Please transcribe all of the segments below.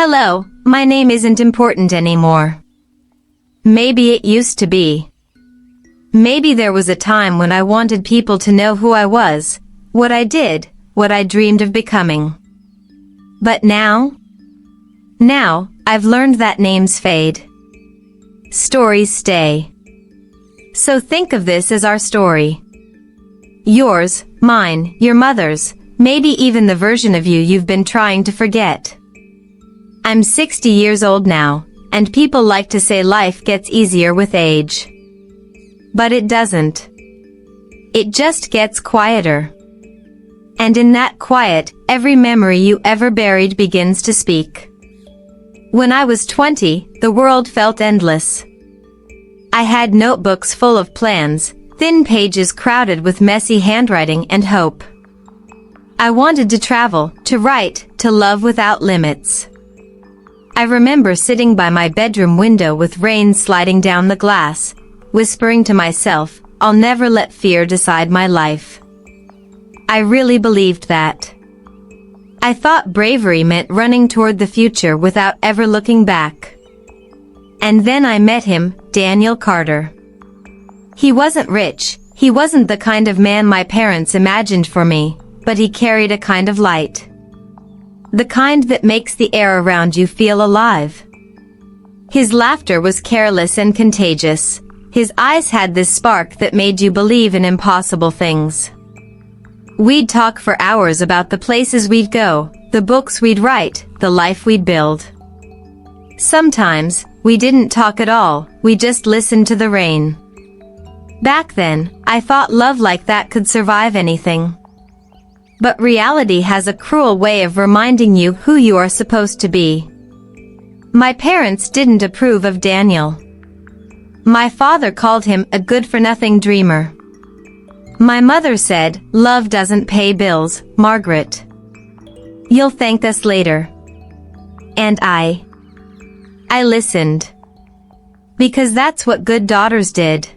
Hello, my name isn't important anymore. Maybe it used to be. Maybe there was a time when I wanted people to know who I was, what I did, what I dreamed of becoming. But now? Now, I've learned that names fade. Stories stay. So think of this as our story. Yours, mine, your mother's, maybe even the version of you've been trying to forget. I'm 60 years old now, and people like to say life gets easier with age. But it doesn't. It just gets quieter. And in that quiet, every memory you ever buried begins to speak. When I was 20, the world felt endless. I had notebooks full of plans, thin pages crowded with messy handwriting and hope. I wanted to travel, to write, to love without limits. I remember sitting by my bedroom window with rain sliding down the glass, whispering to myself, I'll never let fear decide my life. I really believed that. I thought bravery meant running toward the future without ever looking back. And then I met him, Daniel Carter. He wasn't rich, he wasn't the kind of man my parents imagined for me, but he carried a kind of light. The kind that makes the air around you feel alive. His laughter was careless and contagious. His eyes had this spark that made you believe in impossible things. We'd talk for hours about the places we'd go, the books we'd write, the life we'd build. Sometimes, we didn't talk at all, we just listened to the rain. Back then, I thought love like that could survive anything. But reality has a cruel way of reminding you who you are supposed to be. My parents didn't approve of Daniel. My father called him a good-for-nothing dreamer. My mother said, love doesn't pay bills, Margaret. You'll thank us later. And I listened. Because that's what good daughters did.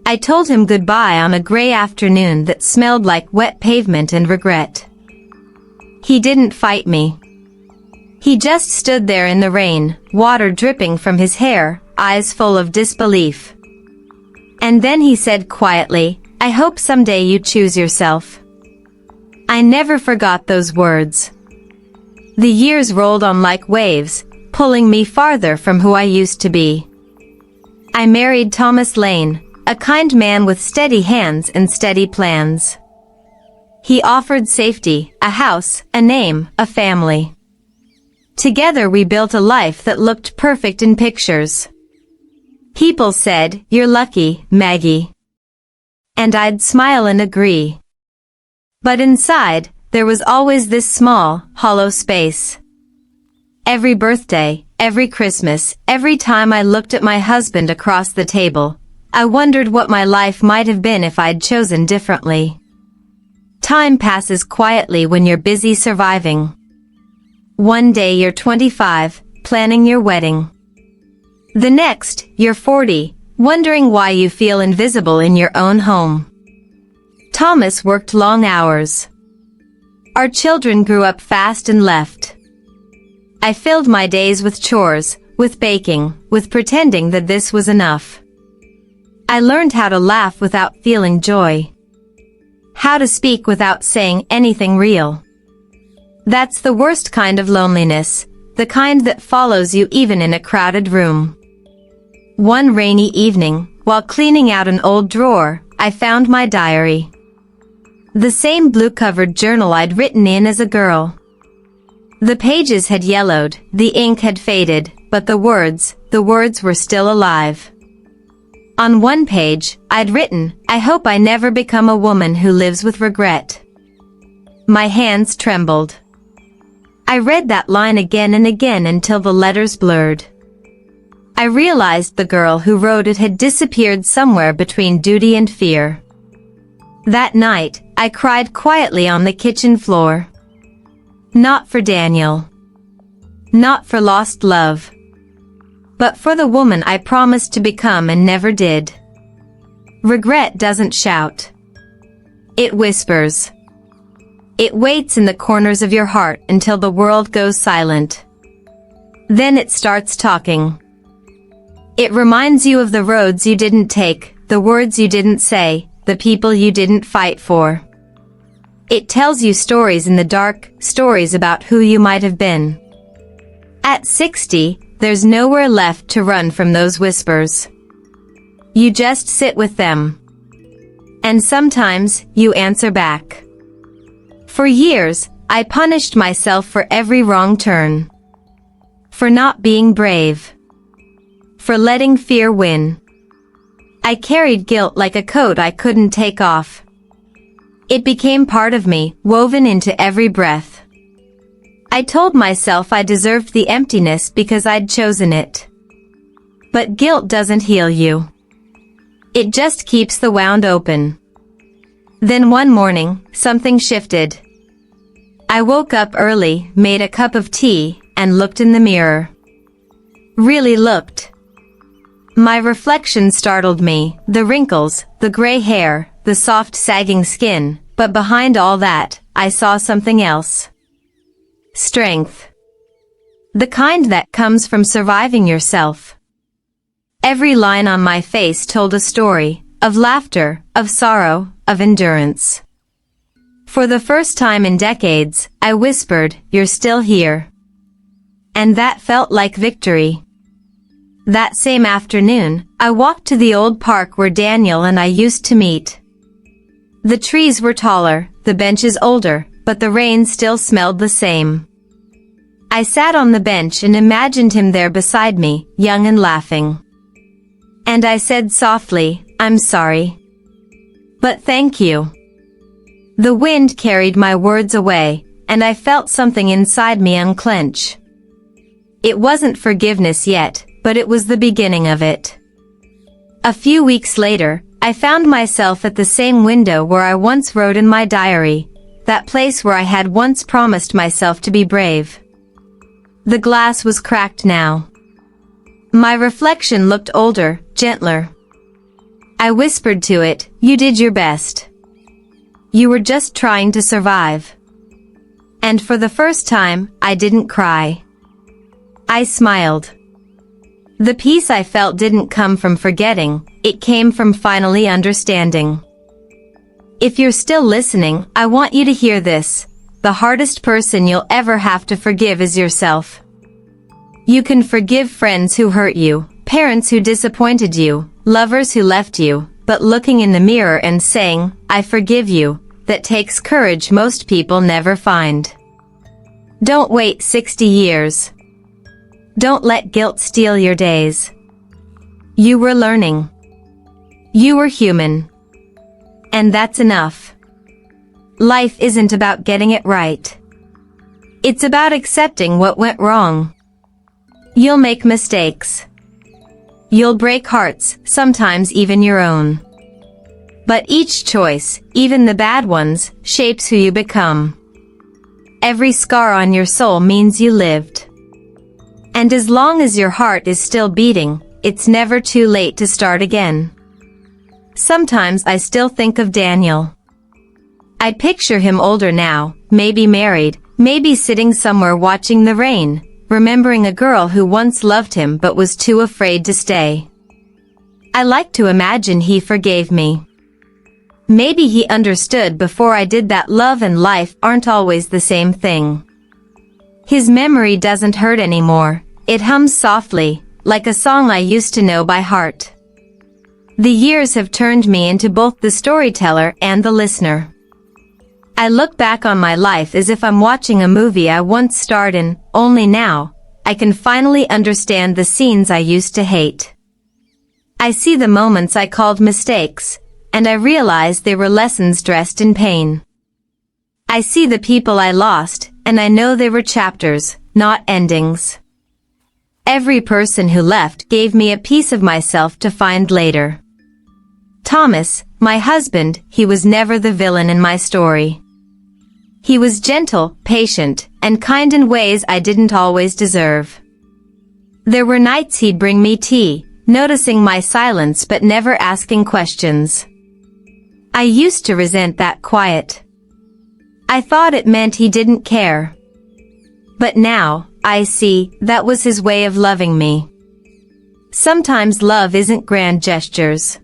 I told him goodbye on a gray afternoon that smelled like wet pavement and regret. He didn't fight me. He just stood there in the rain, water dripping from his hair, eyes full of disbelief. And then he said quietly, I hope someday you choose yourself. I never forgot those words. The years rolled on like waves, pulling me farther from who I used to be. I married Thomas Lane, a kind man with steady hands and steady plans. He offered safety, a house, a name, a family. Together we built a life that looked perfect in pictures. People said, you're lucky, Maggie. And I'd smile and agree. But inside, there was always this small, hollow space. Every birthday, every Christmas, every time I looked at my husband across the table, I wondered what my life might have been if I'd chosen differently. Time passes quietly when you're busy surviving. One day you're 25, planning your wedding. The next, you're 40, wondering why you feel invisible in your own home. Thomas worked long hours. Our children grew up fast and left. I filled my days with chores, with baking, with pretending that this was enough. I learned how to laugh without feeling joy. How to speak without saying anything real. That's the worst kind of loneliness, the kind that follows you even in a crowded room. One rainy evening, while cleaning out an old drawer, I found my diary. The same blue-covered journal I'd written in as a girl. The pages had yellowed, the ink had faded, but the words were still alive. On one page, I'd written, I hope I never become a woman who lives with regret. My hands trembled. I read that line again and again until the letters blurred. I realized the girl who wrote it had disappeared somewhere between duty and fear. That night, I cried quietly on the kitchen floor. Not for Daniel. Not for lost love. But for the woman I promised to become and never did. Regret doesn't shout. It whispers. It waits in the corners of your heart until the world goes silent. Then it starts talking. It reminds you of the roads you didn't take, the words you didn't say, the people you didn't fight for. It tells you stories in the dark, stories about who you might have been. At 60, there's nowhere left to run from those whispers. You just sit with them. And sometimes, you answer back. For years, I punished myself for every wrong turn. For not being brave. For letting fear win. I carried guilt like a coat I couldn't take off. It became part of me, woven into every breath. I told myself I deserved the emptiness because I'd chosen it. But guilt doesn't heal you. It just keeps the wound open. Then one morning, something shifted. I woke up early, made a cup of tea, and looked in the mirror. Really looked. My reflection startled me, the wrinkles, the gray hair, the soft sagging skin, but behind all that, I saw something else. Strength. The kind that comes from surviving yourself. Every line on my face told a story, of laughter, of sorrow, of endurance. For the first time in decades, I whispered, "You're still here." And that felt like victory. That same afternoon, I walked to the old park where Daniel and I used to meet. The trees were taller, the benches older, but the rain still smelled the same. I sat on the bench and imagined him there beside me, young and laughing. And I said softly, "I'm sorry. But thank you." The wind carried my words away, and I felt something inside me unclench. It wasn't forgiveness yet, but it was the beginning of it. A few weeks later, I found myself at the same window where I once wrote in my diary, that place where I had once promised myself to be brave. The glass was cracked now. My reflection looked older, gentler. I whispered to it, "You did your best. You were just trying to survive." And for the first time, I didn't cry. I smiled. The peace I felt didn't come from forgetting, it came from finally understanding. If you're still listening, I want you to hear this. The hardest person you'll ever have to forgive is yourself. You can forgive friends who hurt you, parents who disappointed you, lovers who left you, but looking in the mirror and saying, "I forgive you," that takes courage most people never find. Don't wait 60 years. Don't let guilt steal your days. You were learning. You were human. And that's enough. Life isn't about getting it right. It's about accepting what went wrong. You'll make mistakes. You'll break hearts, sometimes even your own. But each choice, even the bad ones, shapes who you become. Every scar on your soul means you lived. And as long as your heart is still beating, it's never too late to start again. Sometimes I still think of Daniel. I picture him older now, maybe married, maybe sitting somewhere watching the rain, remembering a girl who once loved him but was too afraid to stay. I like to imagine he forgave me. Maybe he understood before I did that love and life aren't always the same thing. His memory doesn't hurt anymore, it hums softly, like a song I used to know by heart. The years have turned me into both the storyteller and the listener. I look back on my life as if I'm watching a movie I once starred in, only now, I can finally understand the scenes I used to hate. I see the moments I called mistakes, and I realize they were lessons dressed in pain. I see the people I lost, and I know they were chapters, not endings. Every person who left gave me a piece of myself to find later. Thomas, my husband, he was never the villain in my story. He was gentle, patient, and kind in ways I didn't always deserve. There were nights he'd bring me tea, noticing my silence but never asking questions. I used to resent that quiet. I thought it meant he didn't care. But now, I see, that was his way of loving me. Sometimes love isn't grand gestures.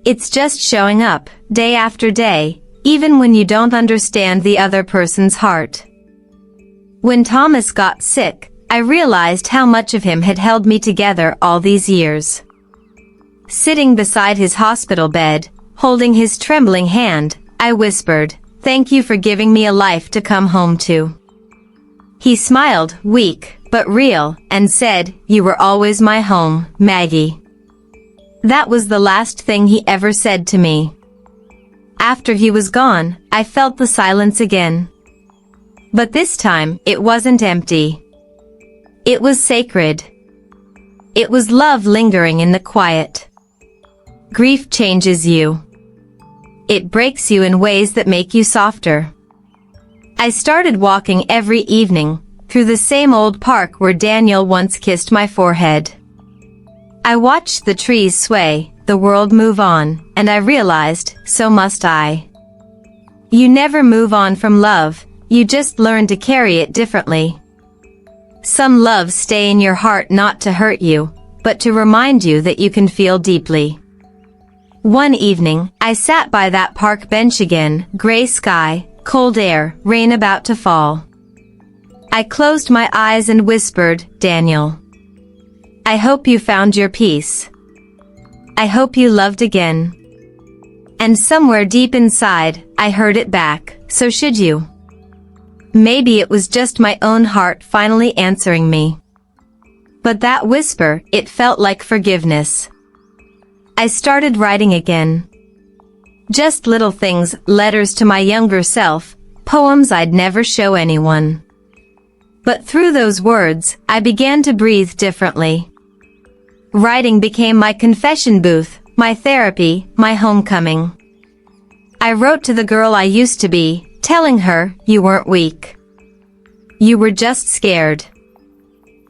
It's just showing up, day after day, even when you don't understand the other person's heart. When Thomas got sick, I realized how much of him had held me together all these years. Sitting beside his hospital bed, holding his trembling hand, I whispered, "Thank you for giving me a life to come home to." He smiled, weak, but real, and said, "You were always my home, Maggie." That was the last thing he ever said to me. After he was gone, I felt the silence again. But this time, it wasn't empty. It was sacred. It was love lingering in the quiet. Grief changes you. It breaks you in ways that make you softer. I started walking every evening, through the same old park where Daniel once kissed my forehead. I watched the trees sway, the world move on, and I realized, so must I. You never move on from love, you just learn to carry it differently. Some loves stay in your heart not to hurt you, but to remind you that you can feel deeply. One evening, I sat by that park bench again, gray sky, cold air, rain about to fall. I closed my eyes and whispered, "Daniel, I hope you found your peace. I hope you loved again." And somewhere deep inside, I heard it back, "So should you." Maybe it was just my own heart finally answering me. But that whisper, it felt like forgiveness. I started writing again. Just little things, letters to my younger self, poems I'd never show anyone. But through those words, I began to breathe differently. Writing became my confession booth, my therapy, my homecoming. I wrote to the girl I used to be, telling her, "You weren't weak. You were just scared."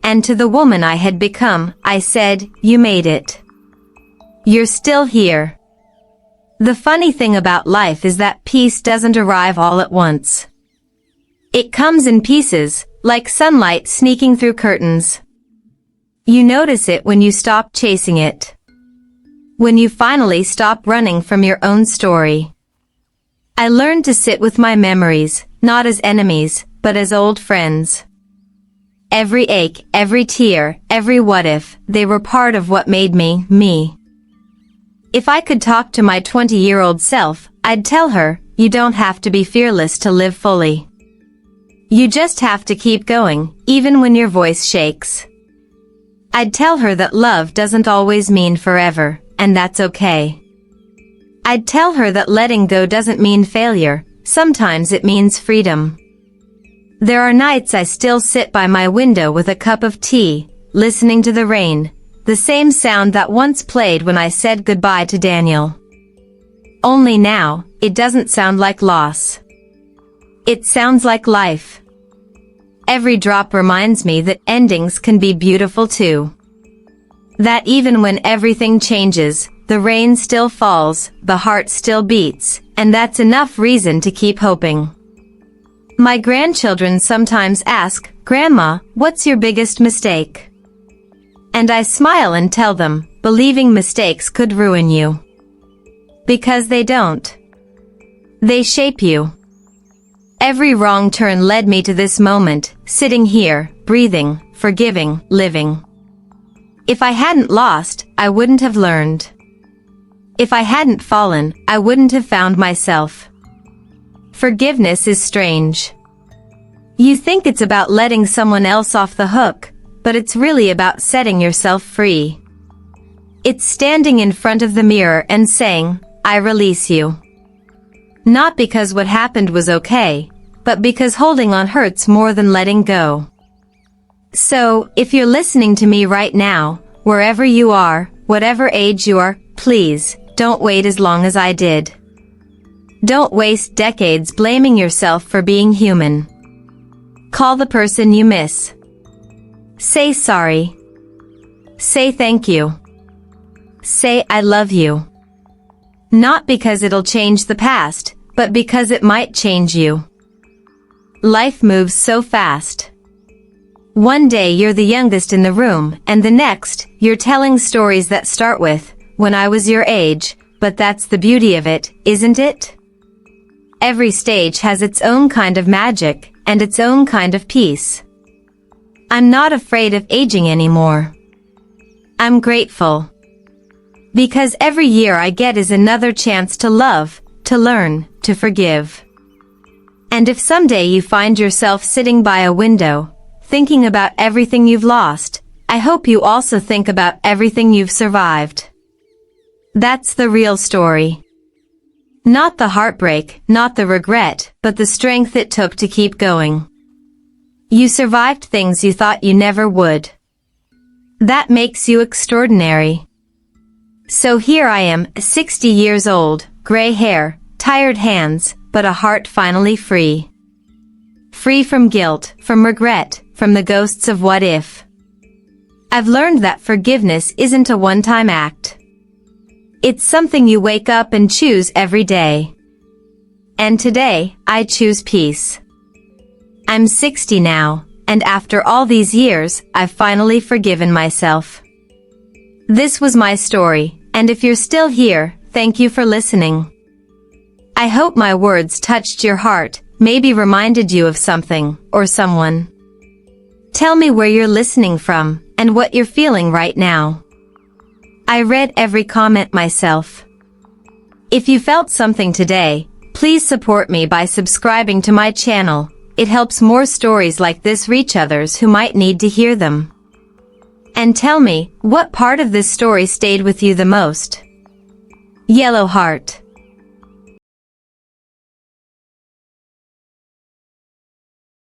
And to the woman I had become, I said, "You made it. You're still here." The funny thing about life is that peace doesn't arrive all at once. It comes in pieces, like sunlight sneaking through curtains. You notice it when you stop chasing it. When you finally stop running from your own story. I learned to sit with my memories, not as enemies, but as old friends. Every ache, every tear, every what if, they were part of what made me, me. If I could talk to my 20-year-old self, I'd tell her, "You don't have to be fearless to live fully. You just have to keep going, even when your voice shakes." I'd tell her that love doesn't always mean forever, and that's okay. I'd tell her that letting go doesn't mean failure, sometimes it means freedom. There are nights I still sit by my window with a cup of tea, listening to the rain, the same sound that once played when I said goodbye to Daniel. Only now, it doesn't sound like loss. It sounds like life. Every drop reminds me that endings can be beautiful too. That even when everything changes, the rain still falls, the heart still beats, and that's enough reason to keep hoping. My grandchildren sometimes ask, "Grandma, what's your biggest mistake?" And I smile and tell them, believing mistakes could ruin you. Because they don't. They shape you. Every wrong turn led me to this moment, sitting here, breathing, forgiving, living. If I hadn't lost, I wouldn't have learned. If I hadn't fallen, I wouldn't have found myself. Forgiveness is strange. You think it's about letting someone else off the hook, but it's really about setting yourself free. It's standing in front of the mirror and saying, "I release you." Not because what happened was okay, but because holding on hurts more than letting go. So, if you're listening to me right now, wherever you are, whatever age you are, please, don't wait as long as I did. Don't waste decades blaming yourself for being human. Call the person you miss. Say sorry. Say thank you. Say I love you. Not because it'll change the past, but because it might change you. Life moves so fast. One day you're the youngest in the room, and the next, you're telling stories that start with, "When I was your age," but that's the beauty of it, isn't it? Every stage has its own kind of magic, and its own kind of peace. I'm not afraid of aging anymore. I'm grateful. Because every year I get is another chance to love, to learn, to forgive. And if someday you find yourself sitting by a window, thinking about everything you've lost, I hope you also think about everything you've survived. That's the real story. Not the heartbreak, not the regret, but the strength it took to keep going. You survived things you thought you never would. That makes you extraordinary. So here I am, 60 years old, gray hair, tired hands, but a heart finally free. Free from guilt, from regret, from the ghosts of what if. I've learned that forgiveness isn't a one-time act. It's something you wake up and choose every day. And today, I choose peace. I'm 60 now, and after all these years, I've finally forgiven myself. This was my story, and if you're still here, thank you for listening. I hope my words touched your heart, maybe reminded you of something, or someone. Tell me where you're listening from, and what you're feeling right now. I read every comment myself. If you felt something today, please support me by subscribing to my channel. It helps more stories like this reach others who might need to hear them. And tell me, what part of this story stayed with you the most? Yellow heart.